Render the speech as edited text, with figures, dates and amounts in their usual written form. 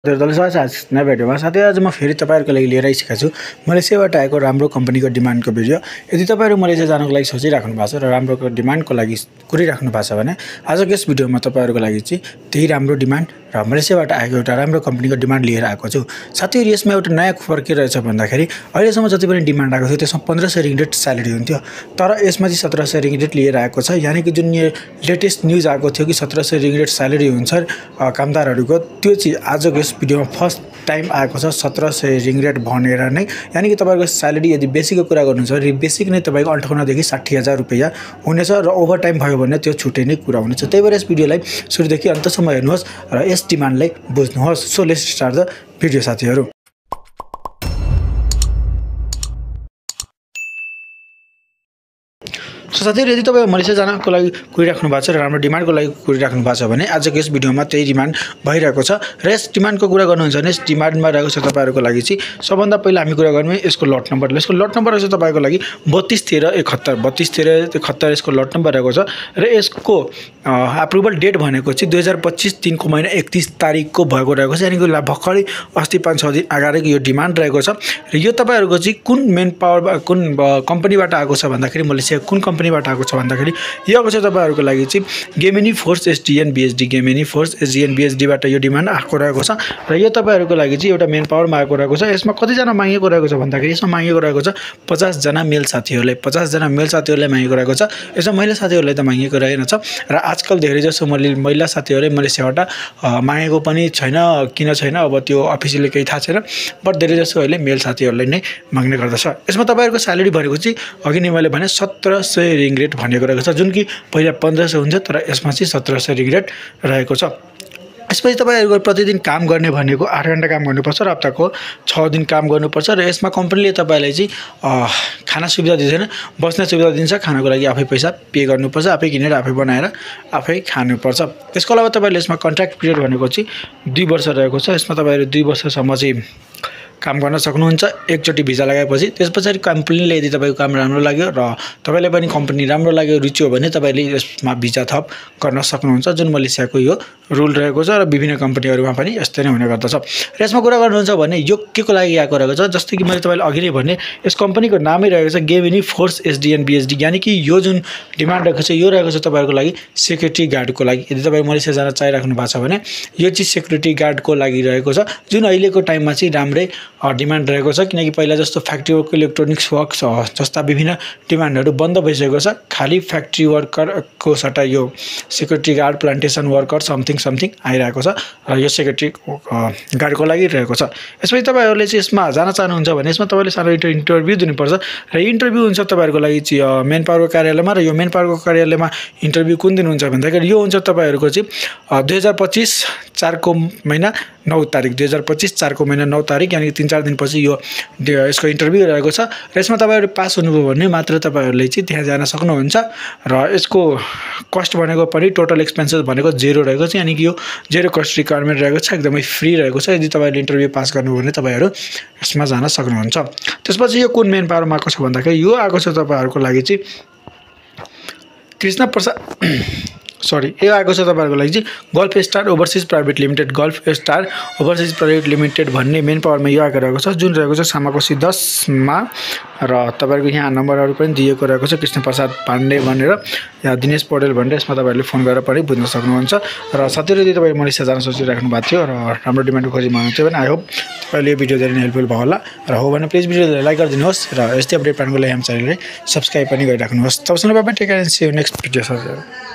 आज नयाँ भिडियोमा साथै आज म फेरि तपाईहरुको लागि लिएर आइसकेको छु मलेसियाबाट आएको राम्रो कम्पनीको डिमान्डको भिडियो। यदि तपाईहरु मलेसिया जानको लागि सोचिराख्नु भएको छ र राम्रो डिमान्डको लागि कुरिराख्नु भएको छ भने आजको यस भिडियोमा तपाईहरुको लागि चाहिँ त्यही राम्रो डिमान्ड र मलेसियाबाट आएको एउटा राम्रो कम्पनीको डिमान्ड लिएर आएको छु। साथैहरु यसमा एउटा नयाँ फरक के रहेछ भन्दाखेरि अहिलेसम्म जति पनि डिमान्ड आएको थियो त्यसमा 1500 रिङ्गेट स्यालेरी हुन्थ्यो, तर यसमा चाहिँ 1700 रिङ्गेट लिएर आएको छ। यानी कि जुन लेटेस्ट न्यूज आएको थियो कि 1700 रिङ्गेट स्यालेरी हुन्छ कामदारहरुको, त्यो चाहिँ आजको यस भिडियोमा फर्स्ट टाइम आएको छ 1700 रिङ्गेट भनेर नै। यानी कि तपाईको स्यालेरी यदि बेसीको कुरा गर्नुहुन्छ भने बेसिक नै तपाईको 58 देखि 60000 रुपैयाँ हुनेछ र ओभर टाइम भयो भने त्यो छुट्टै नै कुरा हुनेछ। त्यही भएर यस भिडियोलाई सुरुदेखि अन्तसम्म हेर्नुहोस् र यस डिमान्डलाई बुझ्नुहोस्। So let's start the video साथीहरु। साथीहरु यदि तपाईं मलेसिया जानको लागि कुरिराख्नु भएको छ र राम्रो डिमान्डको लागि कुरिराख्नु भएको छ भने आजको यस भिडियोमा त्यही डिमान्ड भइरहेको छ। र यस डिमान्डको कुरा गर्नुहुन्छ भने यस डिमान्डमा रहेको छ तपाईहरुको लागि चाहिँ सबभन्दा पहिला हामी कुरा गर्ने यसको लट नम्बर। यसको लट नम्बर रहेछ तपाईको लागि 321371 यसको लट नम्बर रहेको छ र यसको अप्रुभल डेट भनेको चाहिँ 2025 3 को महिना 31 तारिखको भएको रहेको छ। यानी कि भर्खरै अस्ति 5-6 दिन अगाडिको यो डिमान्ड रहेको छ। र यो तपाईहरुको चाहिँ कुन मेन पावर कुन कम्पनीबाट आएको छ भन्दाखेरि मलेसिया कुन कम्पनीबाट आएको छ भन्दाखेरि यो आएको छ तपाईहरुको लागि चाहिँ Gemini force SDN BSD Gemini force SDN BSD बाट यो डिमान्ड आएको रहेको छ। र यो तपाईहरुको लागि चाहिँ एउटा मेन पावरमा आएको रहेको छ। यसमा कति जना मागेको रहेको छ भन्दाखेरि यसमा मागेको रहेको छ 50 जना मेल साथीहरुले 50 जना मेल साथीहरुले मागेको रहेको छ। यसमा महिला साथीहरुले त मागेको रहेन छ र आजकल धेरै जसो महिला साथीहरुले मलेसियाबाट मागेको पनि छैन, किन छैन अब त्यो अफिसियली केही थाहा छैन, बट धेरै जसोहरुले मेल साथीहरुले नै माग्ने गर्दछ। यसमा तपाईहरुको स्यालेरी भनेको चाहिँ अघि नै मैले भने 1700 रिङ्गेट भनेको रहेको छ, जुन कि पहिला 1500 हुन्छ तर यसमा चाहिँ 1700 रिङ्गेट रहेको छ। यसपछि तपाईहरुको प्रतिदिन काम गर्ने भनेको 8 घण्टा काम गर्नुपर्छ र हप्ताको 6 दिन काम गर्नुपर्छ। र यसमा कम्पनीले तपाईलाई चाहिँ खाना सुविधा दिँदैन, बस्ने सुविधा दिन्छ, खानाको लागि आफै पैसा पे गर्नुपर्छ, आफै किनेर आफै बनाएर आफै खानुपर्छ। त्यसको अलावा तपाईले यसमा कन्ट्र्याक्ट पिरियड भनेको चाहिँ 2 वर्ष रहेको छ। यसमा तपाईहरु 2 वर्षसम्म चाहिँ काम गर्न सक्नुहुन्छ एकचोटी भिजा लगाएपछि। त्यसपछि कम्पनीले यदि तपाईको काम राम्रो लाग्यो र तपाईलाई पनि कम्पनी राम्रो लाग्यो रुचि हो भने तपाईले यसमा भिजा थप गर्न सक्नुहुन्छ, जुन मलेसियाको यो रुल रहेको छ र विभिन्न कम्पनीहरुमा पनि यस्तै नै हुने गर्दछ। र यसमा कुरा गर्नुहुन्छ भने यो केको लागि आएको रहेको छ, जस्तै कि मैले तपाईलाई अघि नै भने यस कम्पनीको नामै रहेको छ गेमिनी फोर्स एसडीएन बीएसडी। यानी कि यो जुन डिमान्ड रहेको छ यो रहेको छ तपाईहरुको लागि सेक्युरिटी गार्डको लागि। यदि तपाई मलेसिया जान चाहिराख्नु भएको छ भने यो चाहिँ सेक्युरिटी गार्डको लागि रहेको छ, जुन अहिलेको टाइममा चाहिँ राम्रै डिमान्ड रहेको छ। किनकि पहिला जस्तो फ्याक्ट्री वर्क इलेक्ट्रोनिक्स वर्क्स जस्ता विभिन्न डिमान्डहरु बन्द भइसकेको छ, खाली फ्याक्ट्री वर्करको सट्टा यो security guard plantation worker something आइरहेको छ र यो सेक्युरिटी गार्डको लागि रहेको छ। यसपछि तपाईहरुले चाहिँ यसमा जान चाहनुहुन्छ भने यसमा तपाईले सानो इन्टरभ्यु दिनुपर्छ र इन्टरभ्यु हुन्छ तपाईहरुको लागि चाहिँ मेन पावरको कार्यालयमा। र यो मेन पावरको कार्यालयमा इन्टरभ्यु कुन दिन हुन्छ भन्दाखेरि यो हुन्छ तपाईहरुको चाहिँ 2025 4 को महिना 9 तारिख 2025 4 को महिना 9 तारिख। यानी 3-4 दिनपछि यो यसको इन्टरभ्यु रहेको छ। र यसमा तपाईहरु पास हुनुभयो भने मात्र तपाईहरुले चाहिँ त्यहाँ जान सक्नुहुन्छ। र यसको कस्ट भनेको पनि टोटल एक्सपेन्सेस भनेको 0 रहेको छ। यानी कि यो 0 कस्ट रिक्वायरमेन्ट रहेको छ, एकदमै फ्री रहेको छ। यदि तपाईहरुले इन्टरभ्यु पास गर्नुभयो भने तपाईहरु यसमा जान सक्नुहुन्छ। त्यसपछि यो कुन मेन पावरमा आएको छ भन्दाखेरि यो आएको छ तपाईहरुको लागि चाहिँ कृष्ण प्रसाद यो आएको छ तपाईहरुको लागि चाहिँ golf star overseas private limited golf star overseas private limited भन्ने मेन पावरमा यो आएको रहेको छ, जुन रहेको छ सामाकोसी 10 मा। र तपाईहरुको यहाँ नम्बरहरु पनि दिएको रहेको छ कृष्ण प्रसाद पाण्डे भनेर या दिनेश पौडेल भनेर। यसमा तपाईहरुले फोन गरेर पनि बुझ्न सक्नुहुन्छ। र साथीहरु यदि तपाई मलेसिया जान सोचिराख्नु भएको थियो र राम्रो डिमान्डको खोजीमा हुनुहुन्छ भने आई होप तपाईले यो भिडियो धेरै हेल्पफुल भयो होला। र हो भने प्लिज भिडियोलाई लाइक गरिदिनुहोस् र यस्तै अपडेट पाउनको लागि हाम्रो च्यानललाई सब्स्क्राइब पनि गरिराख्नुहोस्। तबसम्म bye bye, take care and see you next video.